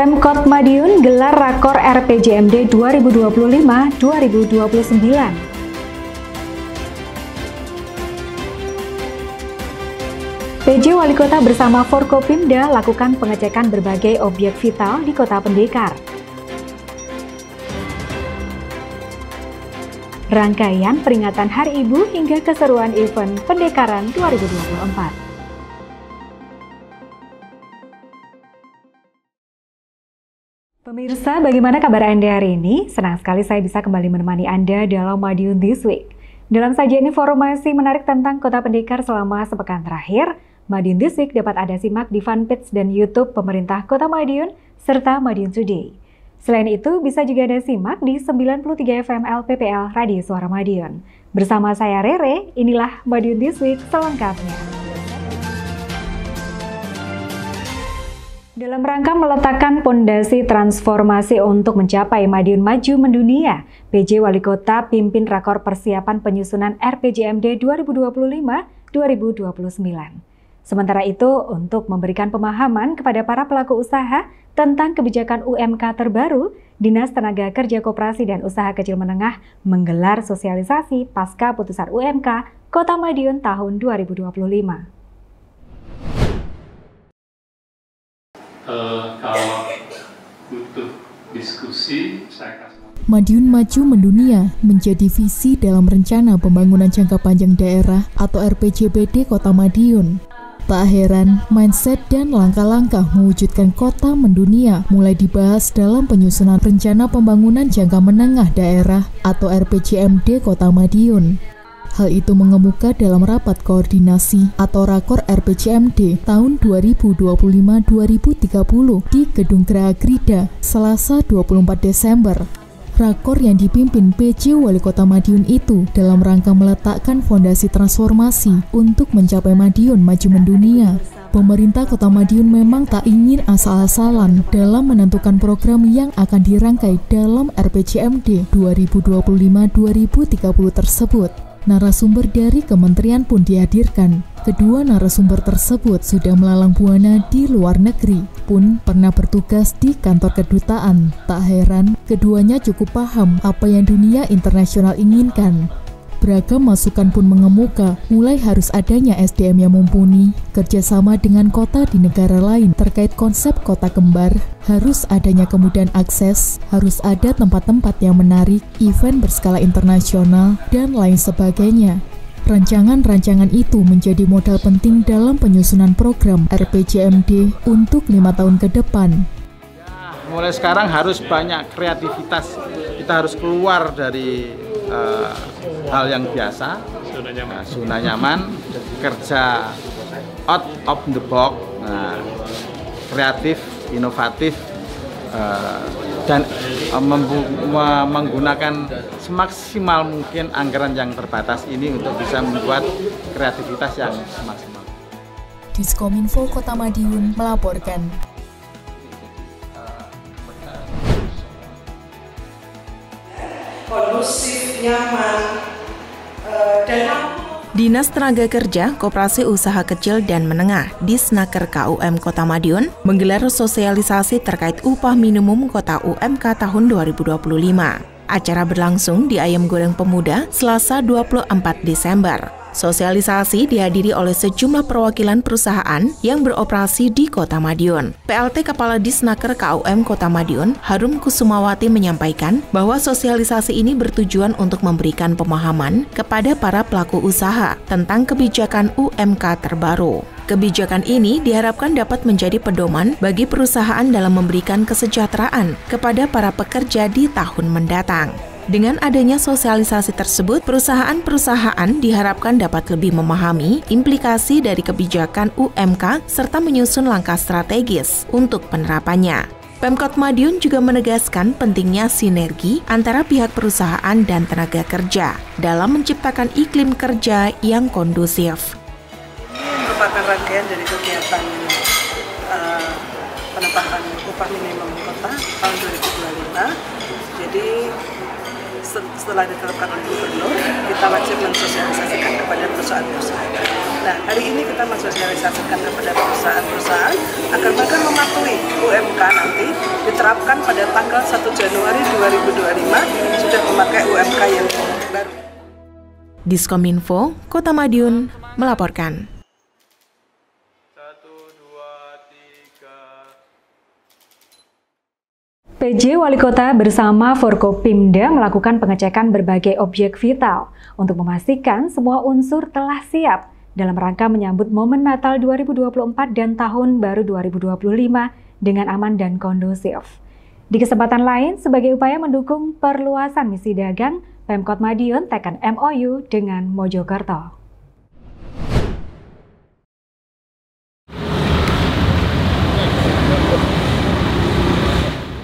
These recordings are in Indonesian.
Pemkot Madiun gelar Rakor RPJMD 2025-2029. PJ Wali Kota bersama Forkopimda lakukan pengecekan berbagai objek vital di Kota Pendekar. Rangkaian peringatan Hari Ibu hingga keseruan event Pendekaran 2024. Pemirsa, bagaimana kabar Anda hari ini? Senang sekali saya bisa kembali menemani Anda dalam Madiun This Week. Dalam sajian informasi menarik tentang Kota Pendekar selama sepekan terakhir, Madiun This Week dapat Anda simak di fanpage dan YouTube pemerintah Kota Madiun serta Madiun Today. Selain itu, bisa juga Anda simak di 93 FM LPPL Radio Suara Madiun. Bersama saya Rere, inilah Madiun This Week selengkapnya. Dalam rangka meletakkan pondasi transformasi untuk mencapai Madiun Maju Mendunia, PJ Wali Kota pimpin rakor persiapan penyusunan RPJMD 2025-2029. Sementara itu, untuk memberikan pemahaman kepada para pelaku usaha tentang kebijakan UMK terbaru, Dinas Tenaga Kerja Koperasi dan Usaha Kecil Menengah menggelar sosialisasi pasca putusan UMK Kota Madiun tahun 2025. Kalau butuh diskusi, saya kasih. Madiun Maju Mendunia menjadi visi dalam rencana pembangunan jangka panjang daerah atau RPJPD Kota Madiun. Tak heran, mindset dan langkah-langkah mewujudkan Kota Mendunia mulai dibahas dalam penyusunan rencana pembangunan jangka menengah daerah atau RPJMD Kota Madiun. Hal itu mengemuka dalam rapat koordinasi atau Rakor RPJMD tahun 2025-2030 di Gedung Geraha Grida, Selasa 24 Desember. Rakor yang dipimpin PJ Wali Kota Madiun itu dalam rangka meletakkan fondasi transformasi untuk mencapai Madiun Maju Mendunia. Pemerintah Kota Madiun memang tak ingin asal-asalan dalam menentukan program yang akan dirangkai dalam RPJMD 2025-2030 tersebut. Narasumber dari kementerian pun dihadirkan. Kedua narasumber tersebut sudah melalang buana di luar negeri, pun pernah bertugas di kantor kedutaan. Tak heran, keduanya cukup paham apa yang dunia internasional inginkan. Beragam masukan pun mengemuka, mulai harus adanya SDM yang mumpuni, kerjasama dengan kota di negara lain terkait konsep kota kembar, harus adanya kemudahan akses, harus ada tempat-tempat yang menarik, event berskala internasional, dan lain sebagainya. Rancangan-rancangan itu menjadi modal penting dalam penyusunan program RPJMD untuk 5 tahun ke depan. Mulai sekarang harus banyak kreativitas, kita harus keluar dari hal yang biasa, zona nyaman, kerja out of the box, kreatif, inovatif, dan menggunakan semaksimal mungkin anggaran yang terbatas ini untuk bisa membuat kreativitas yang maksimal. Diskominfo Kota Madiun melaporkan. Kondusif, nyaman, dan Dinas Tenaga Kerja, Koperasi Usaha Kecil dan Menengah, Disnaker KUM Kota Madiun, menggelar sosialisasi terkait upah minimum Kota UMK tahun 2025. Acara berlangsung di Ayam Goreng Pemuda, Selasa 24 Desember. Sosialisasi dihadiri oleh sejumlah perwakilan perusahaan yang beroperasi di Kota Madiun. PLT Kepala Disnaker KUM Kota Madiun, Harum Kusumawati menyampaikan bahwa sosialisasi ini bertujuan untuk memberikan pemahaman kepada para pelaku usaha tentang kebijakan UMK terbaru. Kebijakan ini diharapkan dapat menjadi pedoman bagi perusahaan dalam memberikan kesejahteraan kepada para pekerja di tahun mendatang. Dengan adanya sosialisasi tersebut, perusahaan-perusahaan diharapkan dapat lebih memahami implikasi dari kebijakan UMK serta menyusun langkah strategis untuk penerapannya. Pemkot Madiun juga menegaskan pentingnya sinergi antara pihak perusahaan dan tenaga kerja dalam menciptakan iklim kerja yang kondusif. Ini merupakan rangkaian dari kegiatan penetapan upah minimum kota tahun 2025. Jadi setelah ditetapkan oleh gubernur, kita wajib mensosialisasikan kepada perusahaan-perusahaan. Nah, hari ini kita mensosialisasikan kepada perusahaan-perusahaan agar mereka mematuhi UMK nanti diterapkan pada tanggal 1 Januari 2025 sudah memakai UMK yang baru. Diskominfo, Kota Madiun melaporkan. PJ Wali Kota bersama Forkopimda melakukan pengecekan berbagai objek vital untuk memastikan semua unsur telah siap dalam rangka menyambut momen Natal 2024 dan Tahun Baru 2025 dengan aman dan kondusif. Di kesempatan lain, sebagai upaya mendukung perluasan misi dagang, Pemkot Madiun tekan MOU dengan Mojokerto.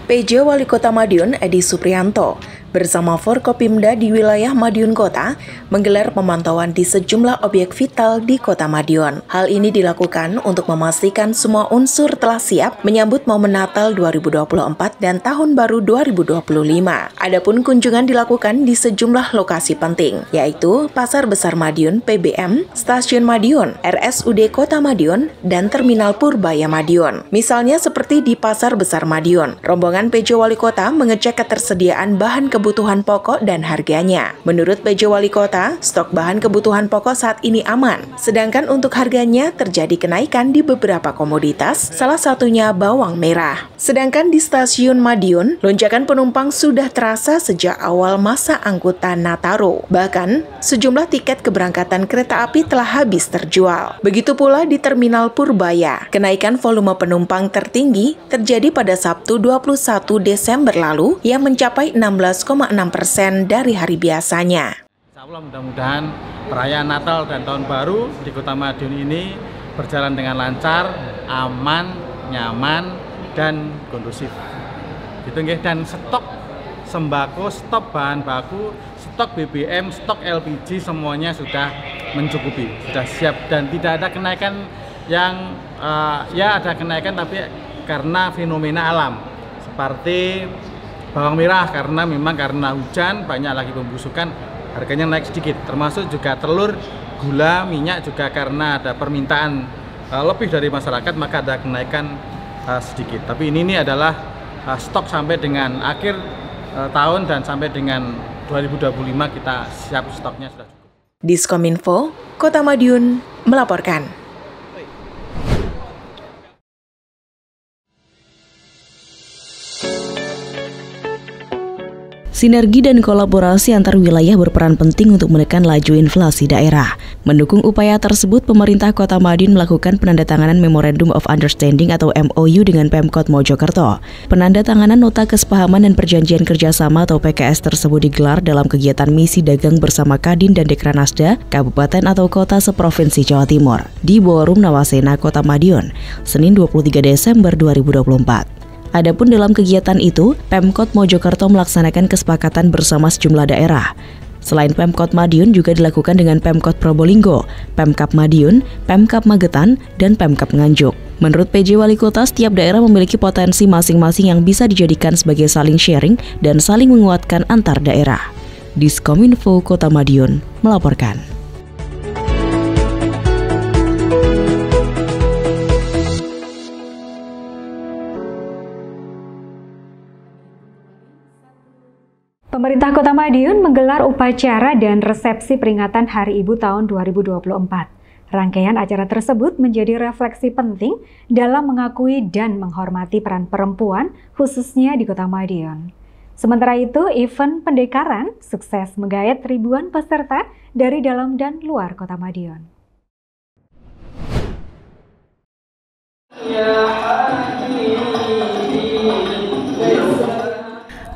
PJ Wali Kota Madiun Edi Suprianto bersama Forkopimda di wilayah Madiun Kota menggelar pemantauan di sejumlah objek vital di Kota Madiun. Hal ini dilakukan untuk memastikan semua unsur telah siap menyambut momen Natal 2024 dan Tahun Baru 2025. Adapun kunjungan dilakukan di sejumlah lokasi penting, yaitu Pasar Besar Madiun PBM, Stasiun Madiun, RSUD Kota Madiun, dan Terminal Purbaya Madiun. Misalnya seperti di Pasar Besar Madiun, rombongan PJ Wali Kota mengecek ketersediaan bahan kebutuhan pokok dan harganya. Menurut PJ Wali Kota, stok bahan kebutuhan pokok saat ini aman. Sedangkan untuk harganya terjadi kenaikan di beberapa komoditas, salah satunya bawang merah. Sedangkan di Stasiun Madiun, lonjakan penumpang sudah terasa sejak awal masa angkutan Nataru. Bahkan, sejumlah tiket keberangkatan kereta api telah habis terjual. Begitu pula di Terminal Purbaya. Kenaikan volume penumpang tertinggi terjadi pada Sabtu 21 Desember lalu yang mencapai 16,6% dari hari biasanya. Insya Allah mudah-mudahan perayaan Natal dan Tahun Baru di Kota Madiun ini berjalan dengan lancar, aman, nyaman, dan kondusif. Gitu nggih. Dan stok sembako, stok bahan baku, stok BBM, stok LPG semuanya sudah mencukupi, sudah siap dan tidak ada kenaikan yang ya ada kenaikan tapi karena fenomena alam seperti bawang merah karena hujan banyak lagi pembusukan harganya naik sedikit, termasuk juga telur, gula, minyak juga karena ada permintaan lebih dari masyarakat maka ada kenaikan sedikit. Tapi ini adalah stok sampai dengan akhir tahun dan sampai dengan 2025 kita siap stoknya sudah cukup. Diskominfo, Kota Madiun melaporkan. Sinergi dan kolaborasi antar wilayah berperan penting untuk menekan laju inflasi daerah. Mendukung upaya tersebut, pemerintah Kota Madiun melakukan penandatanganan Memorandum of Understanding atau MOU dengan Pemkot Mojokerto. Penandatanganan Nota Kesepahaman dan Perjanjian Kerjasama atau PKS tersebut digelar dalam kegiatan misi dagang bersama Kadin dan Dekranasda, Kabupaten atau Kota seprovinsi Jawa Timur, di Ballroom Nawasena, Kota Madiun, Senin 23 Desember 2024. Adapun dalam kegiatan itu, Pemkot Mojokerto melaksanakan kesepakatan bersama sejumlah daerah. Selain Pemkot Madiun juga dilakukan dengan Pemkot Probolinggo, Pemkab Madiun, Pemkab Magetan, dan Pemkab Nganjuk. Menurut PJ Wali Kota, setiap daerah memiliki potensi masing-masing yang bisa dijadikan sebagai saling sharing dan saling menguatkan antar daerah. Diskominfo Kota Madiun melaporkan. Pemerintah Kota Madiun menggelar upacara dan resepsi peringatan Hari Ibu tahun 2024. Rangkaian acara tersebut menjadi refleksi penting dalam mengakui dan menghormati peran perempuan, khususnya di Kota Madiun. Sementara itu, event pendekaran sukses menggayat ribuan peserta dari dalam dan luar Kota Madiun.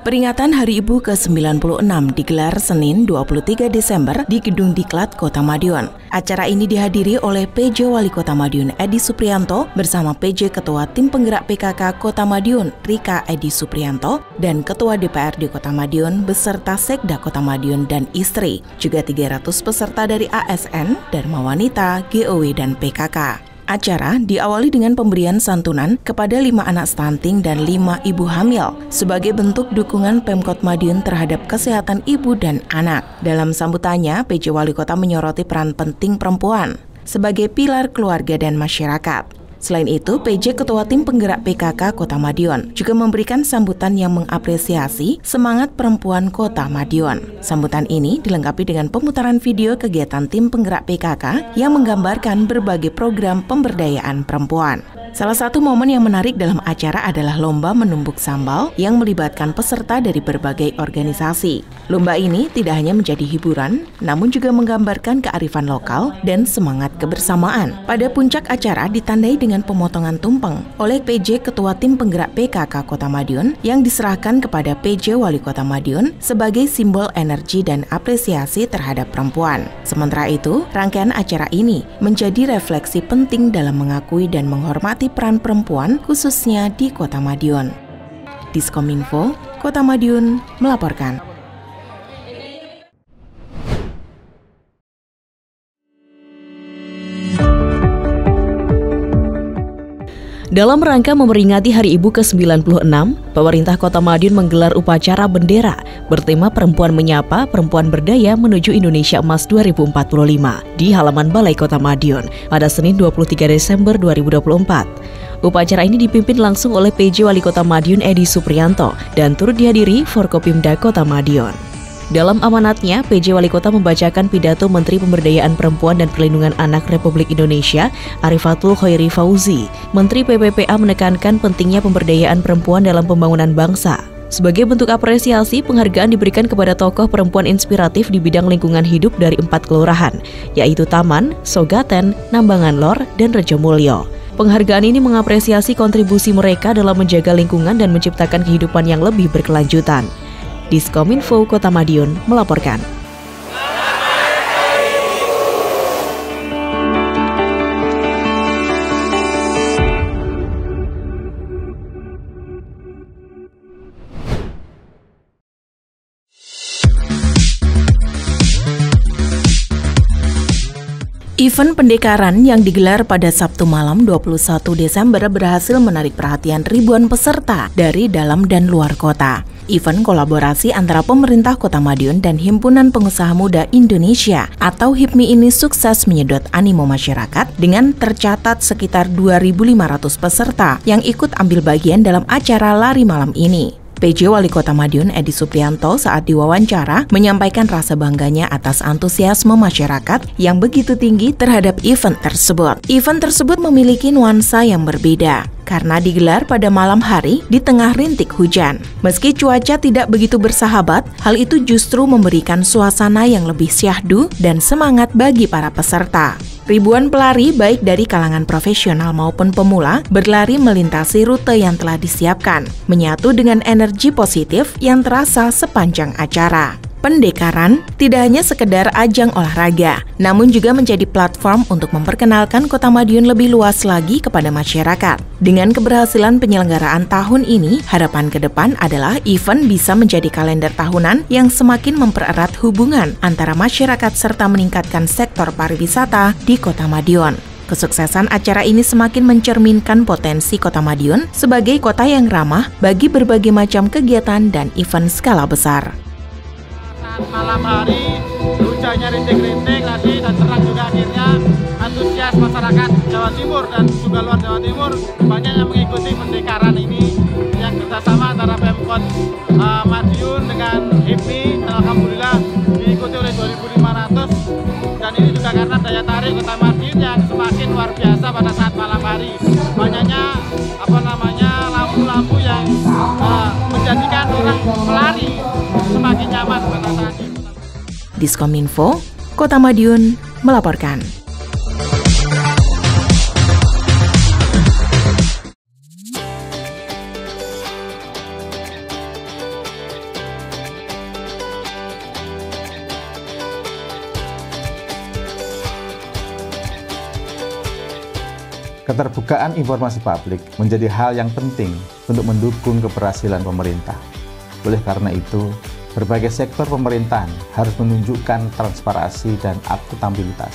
Peringatan Hari Ibu ke-96 digelar Senin 23 Desember di Gedung Diklat Kota Madiun. Acara ini dihadiri oleh PJ Wali Kota Madiun Edi Suprianto bersama PJ Ketua Tim Penggerak PKK Kota Madiun Rika Edi Suprianto dan Ketua DPRD Kota Madiun beserta Sekda Kota Madiun dan istri, juga 300 peserta dari ASN, Dharma Wanita, GOW, dan PKK. Acara diawali dengan pemberian santunan kepada 5 anak stunting dan 5 ibu hamil sebagai bentuk dukungan Pemkot Madiun terhadap kesehatan ibu dan anak. Dalam sambutannya, PJ Wali Kota menyoroti peran penting perempuan sebagai pilar keluarga dan masyarakat. Selain itu, PJ Ketua Tim Penggerak PKK Kota Madiun juga memberikan sambutan yang mengapresiasi semangat perempuan Kota Madiun. Sambutan ini dilengkapi dengan pemutaran video kegiatan Tim Penggerak PKK yang menggambarkan berbagai program pemberdayaan perempuan. Salah satu momen yang menarik dalam acara adalah lomba menumbuk sambal yang melibatkan peserta dari berbagai organisasi. Lomba ini tidak hanya menjadi hiburan, namun juga menggambarkan kearifan lokal dan semangat kebersamaan. Pada puncak acara ditandai dengan pemotongan tumpeng oleh PJ Ketua Tim Penggerak PKK Kota Madiun yang diserahkan kepada PJ Wali Kota Madiun sebagai simbol energi dan apresiasi terhadap perempuan. Sementara itu, rangkaian acara ini menjadi refleksi penting dalam mengakui dan menghormati peran perempuan khususnya di Kota Madiun. Diskominfo, Kota Madiun melaporkan. Dalam rangka memperingati Hari Ibu ke-96, pemerintah Kota Madiun menggelar upacara bendera bertema Perempuan Menyapa, Perempuan Berdaya Menuju Indonesia Emas 2045 di halaman Balai Kota Madiun pada Senin 23 Desember 2024. Upacara ini dipimpin langsung oleh PJ Wali Kota Madiun Edi Supriyanto dan turut dihadiri Forkopimda Kota Madiun. Dalam amanatnya, PJ Wali Kota membacakan pidato Menteri Pemberdayaan Perempuan dan Perlindungan Anak Republik Indonesia, Arifatul Khairi Fauzi. Menteri PPPA menekankan pentingnya pemberdayaan perempuan dalam pembangunan bangsa. Sebagai bentuk apresiasi, penghargaan diberikan kepada tokoh perempuan inspiratif di bidang lingkungan hidup dari 4 kelurahan, yaitu Taman, Sogaten, Nambangan Lor, dan Rejomulyo. Penghargaan ini mengapresiasi kontribusi mereka dalam menjaga lingkungan dan menciptakan kehidupan yang lebih berkelanjutan. Diskominfo Kota Madiun melaporkan. Event pendekaran yang digelar pada Sabtu malam 21 Desember berhasil menarik perhatian ribuan peserta dari dalam dan luar kota. Event kolaborasi antara pemerintah Kota Madiun dan Himpunan Pengusaha Muda Indonesia atau HIPMI ini sukses menyedot animo masyarakat dengan tercatat sekitar 2.500 peserta yang ikut ambil bagian dalam acara lari malam ini. PJ Wali Kota Madiun Edi Supriyanto saat diwawancara menyampaikan rasa bangganya atas antusiasme masyarakat yang begitu tinggi terhadap event tersebut. Event tersebut memiliki nuansa yang berbeda karena digelar pada malam hari di tengah rintik hujan. Meski cuaca tidak begitu bersahabat, hal itu justru memberikan suasana yang lebih syahdu dan semangat bagi para peserta. Ribuan pelari baik dari kalangan profesional maupun pemula berlari melintasi rute yang telah disiapkan, menyatu dengan energi positif yang terasa sepanjang acara. Pendekaran tidak hanya sekedar ajang olahraga, namun juga menjadi platform untuk memperkenalkan Kota Madiun lebih luas lagi kepada masyarakat. Dengan keberhasilan penyelenggaraan tahun ini, harapan ke depan adalah event bisa menjadi kalender tahunan yang semakin mempererat hubungan antara masyarakat serta meningkatkan sektor pariwisata di Kota Madiun. Kesuksesan acara ini semakin mencerminkan potensi Kota Madiun sebagai kota yang ramah bagi berbagai macam kegiatan dan event skala besar. Malam hari hujannya rintik-rintik tadi dan terang juga akhirnya antusias masyarakat Jawa Timur dan juga luar Jawa Timur banyak yang mengikuti pendekaran ini yang kerjasama antara Pemkot Madiun dengan HIPMI dan alhamdulillah diikuti oleh 2.500 dan ini juga karena daya tarik Kota Madiun yang semakin luar biasa pada saat malam hari. Banyaknya lampu-lampu yang menjadikan orang pelari semakin nyaman pada saat ini. Diskominfo, Kota Madiun melaporkan. Keterbukaan informasi publik menjadi hal yang penting untuk mendukung keberhasilan pemerintah. Oleh karena itu, berbagai sektor pemerintahan harus menunjukkan transparansi dan akuntabilitas.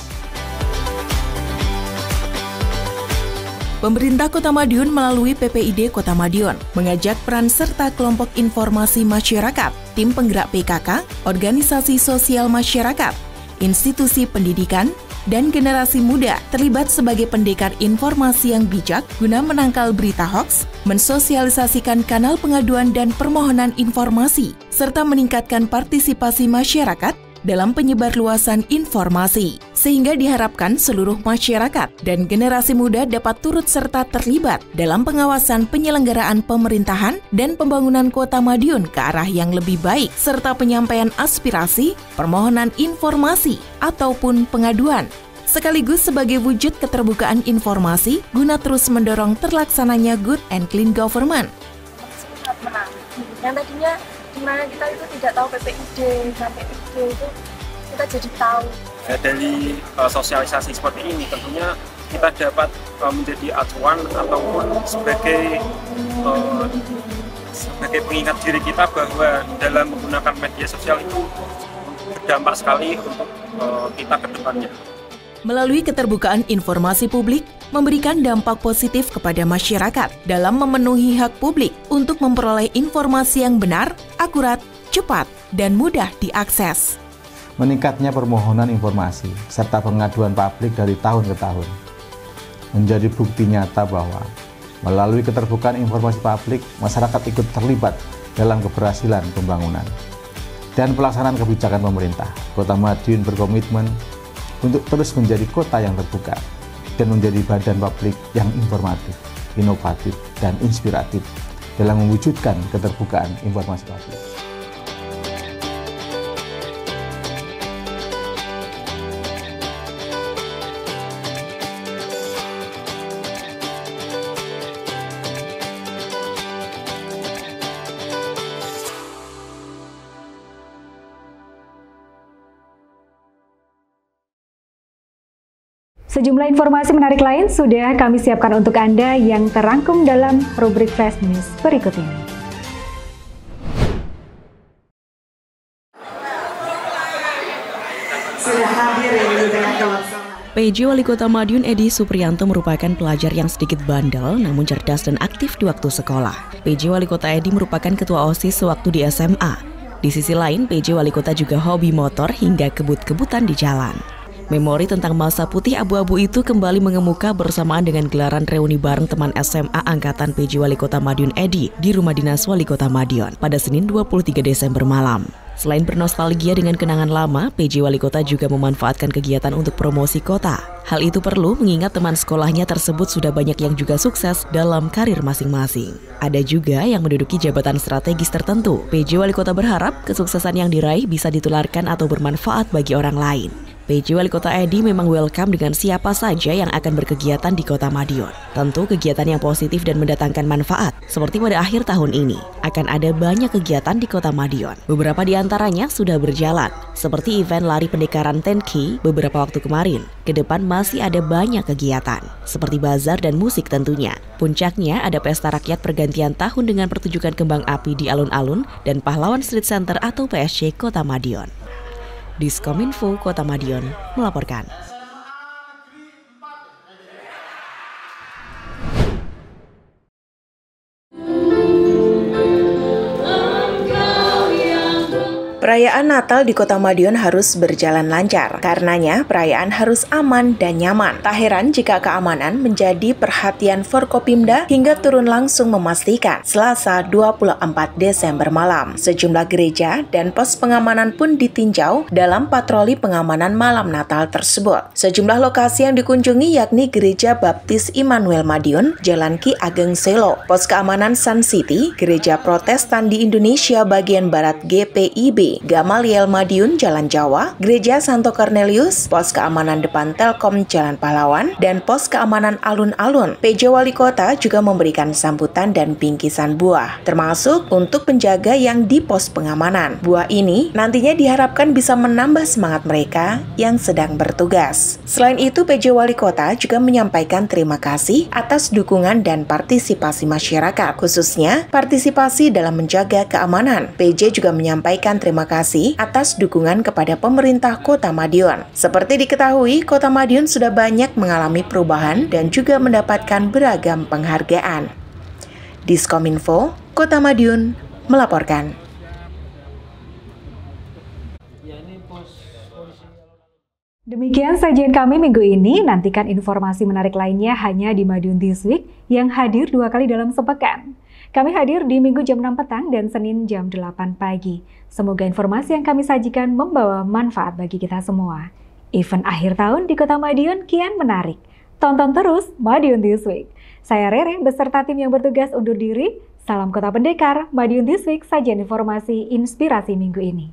Pemerintah Kota Madiun melalui PPID Kota Madiun mengajak peran serta kelompok informasi masyarakat, tim penggerak PKK, organisasi sosial masyarakat, institusi pendidikan, dan generasi muda terlibat sebagai pendekar informasi yang bijak guna menangkal berita hoaks, mensosialisasikan kanal pengaduan dan permohonan informasi, serta meningkatkan partisipasi masyarakat dalam penyebarluasan informasi, sehingga diharapkan seluruh masyarakat dan generasi muda dapat turut serta terlibat dalam pengawasan penyelenggaraan pemerintahan dan pembangunan Kota Madiun ke arah yang lebih baik, serta penyampaian aspirasi, permohonan informasi, ataupun pengaduan, sekaligus sebagai wujud keterbukaan informasi guna terus mendorong terlaksananya good and clean government. Menang. Yang tadinya dimana kita itu tidak tahu PPID, KPID itu kita jadi tahu. Dari sosialisasi seperti ini tentunya kita dapat menjadi acuan ataupun sebagai pengingat diri kita bahwa dalam menggunakan media sosial itu berdampak sekali untuk kita ke depannya. Melalui keterbukaan informasi publik, memberikan dampak positif kepada masyarakat dalam memenuhi hak publik untuk memperoleh informasi yang benar, akurat, cepat, dan mudah diakses. Meningkatnya permohonan informasi serta pengaduan publik dari tahun ke tahun menjadi bukti nyata bahwa melalui keterbukaan informasi publik, masyarakat ikut terlibat dalam keberhasilan pembangunan dan pelaksanaan kebijakan pemerintah. Kota Madiun berkomitmen untuk terus menjadi kota yang terbuka dan menjadi badan publik yang informatif, inovatif, dan inspiratif dalam mewujudkan keterbukaan informasi publik. Sejumlah informasi menarik lain sudah kami siapkan untuk Anda yang terangkum dalam rubrik Flash News berikut ini. PJ Wali Kota Madiun Edi Supriyanto merupakan pelajar yang sedikit bandel namun cerdas dan aktif di waktu sekolah. PJ Wali Kota Edi merupakan ketua OSIS sewaktu di SMA. Di sisi lain, PJ Wali Kota juga hobi motor hingga kebut-kebutan di jalan. Memori tentang masa putih abu-abu itu kembali mengemuka bersamaan dengan gelaran reuni bareng teman SMA angkatan PJ Wali Kota Madiun Edi di Rumah Dinas Wali Kota Madiun pada Senin 23 Desember malam. Selain bernostalgia dengan kenangan lama, PJ Wali Kota juga memanfaatkan kegiatan untuk promosi kota. Hal itu perlu mengingat teman sekolahnya tersebut sudah banyak yang juga sukses dalam karir masing-masing. Ada juga yang menduduki jabatan strategis tertentu. PJ Wali Kota berharap kesuksesan yang diraih bisa ditularkan atau bermanfaat bagi orang lain. PJ Wali Kota Edi memang welcome dengan siapa saja yang akan berkegiatan di Kota Madiun. Tentu kegiatan yang positif dan mendatangkan manfaat. Seperti pada akhir tahun ini, akan ada banyak kegiatan di Kota Madiun. Beberapa di antaranya sudah berjalan, seperti event lari pendekaran 10K beberapa waktu kemarin. Ke depan masih ada banyak kegiatan, seperti bazar dan musik tentunya. Puncaknya ada pesta rakyat pergantian tahun dengan pertunjukan kembang api di alun-alun dan Pahlawan Street Center atau PSC Kota Madiun. Diskominfo Kota Madiun melaporkan. Perayaan Natal di Kota Madiun harus berjalan lancar. Karenanya, perayaan harus aman dan nyaman. Tak heran jika keamanan menjadi perhatian Forkopimda hingga turun langsung memastikan Selasa 24 Desember malam. Sejumlah gereja dan pos pengamanan pun ditinjau dalam patroli pengamanan malam Natal tersebut. Sejumlah lokasi yang dikunjungi yakni Gereja Baptis Immanuel Madiun, Jalan Ki Ageng Selo, Pos Keamanan Sun City, Gereja Protestan di Indonesia bagian Barat GPIB, Gamaliel Madiun Jalan Jawa, Gereja Santo Cornelius, Pos Keamanan Depan Telkom Jalan Pahlawan, dan Pos Keamanan Alun-Alun. PJ Wali Kota juga memberikan sambutan dan bingkisan buah, termasuk untuk penjaga yang di pos pengamanan. Buah ini nantinya diharapkan bisa menambah semangat mereka yang sedang bertugas. Selain itu, PJ Wali Kota juga menyampaikan terima kasih atas dukungan dan partisipasi masyarakat, khususnya partisipasi dalam menjaga keamanan. PJ juga menyampaikan terima kasih kasih atas dukungan kepada pemerintah Kota Madiun. Seperti diketahui, Kota Madiun sudah banyak mengalami perubahan dan juga mendapatkan beragam penghargaan. Diskominfo, Kota Madiun, melaporkan. Demikian sajian kami minggu ini. Nantikan informasi menarik lainnya hanya di Madiun This Week yang hadir 2 kali dalam sepekan. Kami hadir di Minggu jam 6 petang dan Senin jam 8 pagi. Semoga informasi yang kami sajikan membawa manfaat bagi kita semua. Event akhir tahun di Kota Madiun kian menarik. Tonton terus Madiun This Week. Saya Rere beserta tim yang bertugas undur diri. Salam Kota Pendekar, Madiun This Week, sajian informasi inspirasi minggu ini.